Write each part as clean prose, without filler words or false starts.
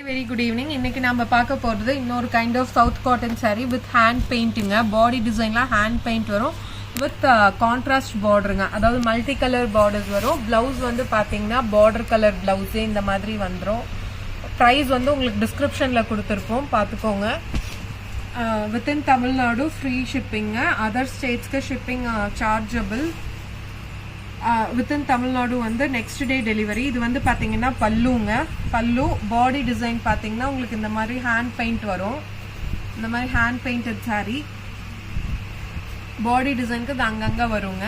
Very good evening. இன்னைக்கு நாம பார்க்க போறது இன்னொரு kind of south cotton saree with hand painting. Body designல hand paint வரும் with contrast borderங்க. அதாவது multi color borders வரும். Blouse வந்து பாத்தீங்கன்னா border color blouse இந்த மாதிரி வந்துரும். Price வந்து உங்களுக்கு descriptionல கொடுத்திருப்போம் பாத்துக்கோங்க. Within Tamil Nadu free shipping. Other states க்கு shipping chargeable. Within Tamil Nadu வந்து next day delivery. இது வந்து பாத்தீங்கன்னா பல்லுங்க. பல்லு body design பாத்தீங்கன்னா உங்களுக்கு இந்த மாதிரி hand paint வரும். இந்த மாதிரி hand painted saree. Body design க்கு அங்கங்க வருங்க.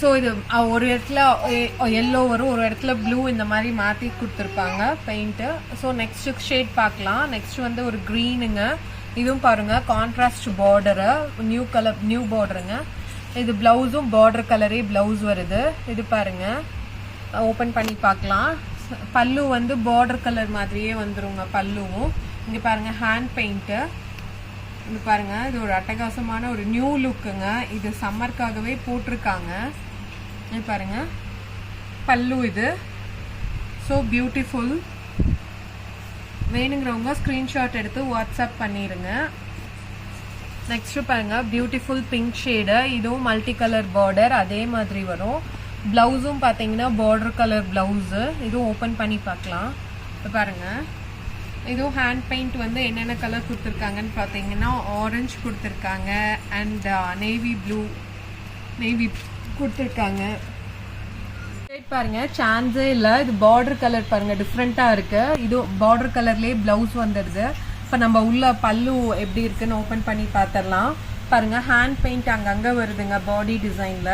சோ இது ஒரு இடத்துல yellow வரும், ஒரு இடத்துல blue இந்த மாதிரி மாத்தி கொடுத்திருப்பாங்க paint. சோ next shade பார்க்கலாம். next வந்து ஒரு greenங்க. இதுவும் பாருங்க contrast border, new color new borderங்க. இது பிளவுஸும் border கலரே பிளவுஸ் வருது. இது பாருங்க ஓபன் பண்ணி பார்க்கலாம். பல்லு வந்து border கலர் மாதிரியே வந்துருங்க பல்லுவும். இங்க பாருங்க ஹேண்ட் பெயிண்ட். இது பாருங்க இது ஒரு அட்டகாசமான ஒரு நியூ லுக்குங்க. இது சம்மர்க்காகவே போட்டிருக்காங்க. இது பாருங்க பல்லு இது. So beautiful. வேணுங்கிறவங்க ஸ்கிரீன்ஷாட் எடுத்து வாட்ஸ்அப் பண்ணிருங்க. நெக்ஸ்ட் பாருங்க பியூட்டிஃபுல் பிங்க் ஷேடு. இதுவும் மல்டி கலர் பார்டர் அதே மாதிரி வரும். பிளவுஸும் பாத்தீங்கன்னா பார்டர் கலர் பிளவுஸ். இதுவும் ஓபன் பண்ணி பார்க்கலாம். பாருங்க இதுவும் ஹேண்ட் பெயிண்ட் வந்து என்னென்ன கலர் கொடுத்துருக்காங்கன்னு பாத்தீங்கன்னா ஆரஞ்சு கொடுத்துருக்காங்க அண்ட் நேவி ப்ளூ நேவி கொடுத்துருக்காங்க. பாருங்க சான்ஸே இல்லை. இது பார்டர் கலர் பாருங்க டிஃப்ரெண்டா இருக்கு. இது பார்டர் கலர்லயே பிளவுஸ் வந்துடுது. இப்போ நம்ம உள்ள பல்லு எப்படி இருக்குன்னு ஓப்பன் பண்ணி பார்த்துடலாம். பாருங்க ஹேண்ட் பெயிண்ட் அங்கங்க வருதுங்க பாடி டிசைன்ல.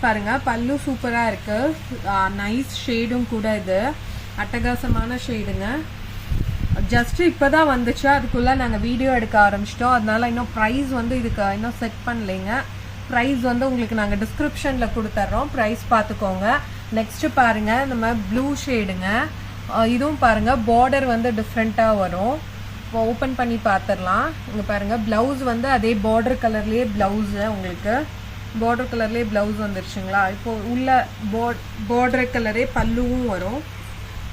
பாருங்க பல்லு சூப்பரா இருக்கு. நைஸ் ஷேடும் கூட. இது அட்டகாசமான ஷேடுங்க. ஜஸ்ட் இப்பதான் வந்துச்சு, அதுக்குள்ள நாங்க வீடியோ எடுக்க ஆரம்பிச்சிட்டோம். அதனால இன்னும் ப்ரைஸ் வந்து இதுக்கு இன்னும் செட் பண்ணலைங்க. ப்ரைஸ் வந்து உங்களுக்கு நாங்க டிஸ்கிரிப்ஷன்ல கொடுத்துட்றோம். ப்ரைஸ் பார்த்துக்கோங்க. நெக்ஸ்ட் பாருங்க நம்ம ப்ளூ ஷேடுங்க. இதுவும் பாருங்க பார்டர் வந்து டிஃப்ரெண்டா வரும். ஓபன் பண்ணி பார்த்துடலாம். இங்க பாருங்க பிளவுஸ் வந்து அதே பார்டர் கலர்லயே பிளவுஸ். உங்களுக்கு பார்டர் கலர்லயே பிளவுஸ் வந்துருச்சுங்களா. இப்போ உள்ள பார்டர் கலரே பல்லுவும் வரும்.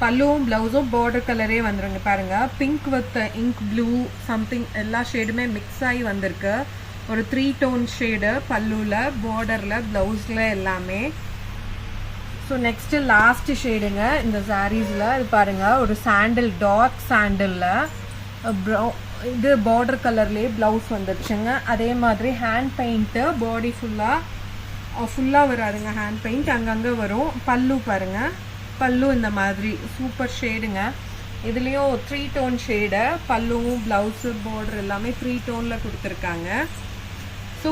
பல்லுவும் பிளவுஸும் பார்டர் கலரே வந்துருங்க. பாருங்க pink with ink blue something எல்லா ஷேடுமே மிக்ஸ் ஆகி வந்திருக்கு. ஒரு 3 டோன் ஷேடு பல்லுல, பார்டர்ல, பிளவுஸ்ல எல்லாமே. ஸோ நெக்ஸ்ட் லாஸ்ட் ஷேடுங்க இந்த சாரீஸ்ல. இது பாருங்க ஒரு சாண்டில் டார்க் சாண்டில்ல இது பார்டர் கலர்லயே பிளவுஸ் வந்துருச்சுங்க. அதே மாதிரி ஹேண்ட் பெயிண்ட் பாடி ஃபுல்லா வராதுங்க. ஹேண்ட் பெயிண்ட் அங்கங்க வரும். பல்லு பாருங்க பல்லு இந்த மாதிரி சூப்பர் ஷேடுங்க. இதுலயும் 3 டோன் ஷேடு. பல்லுவும் பிளவுஸ் பார்டர் எல்லாமே 3 டோன்ல கொடுத்துருக்காங்க. ஸோ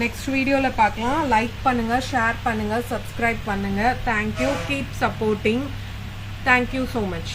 நெக்ஸ்ட் வீடியோவில் பார்க்கலாம். லைக் பண்ணுங்க, ஷேர் பண்ணுங்க, சப்ஸ்கிரைப் பண்ணுங்க. Thank you. Keep supporting. Thank you so much.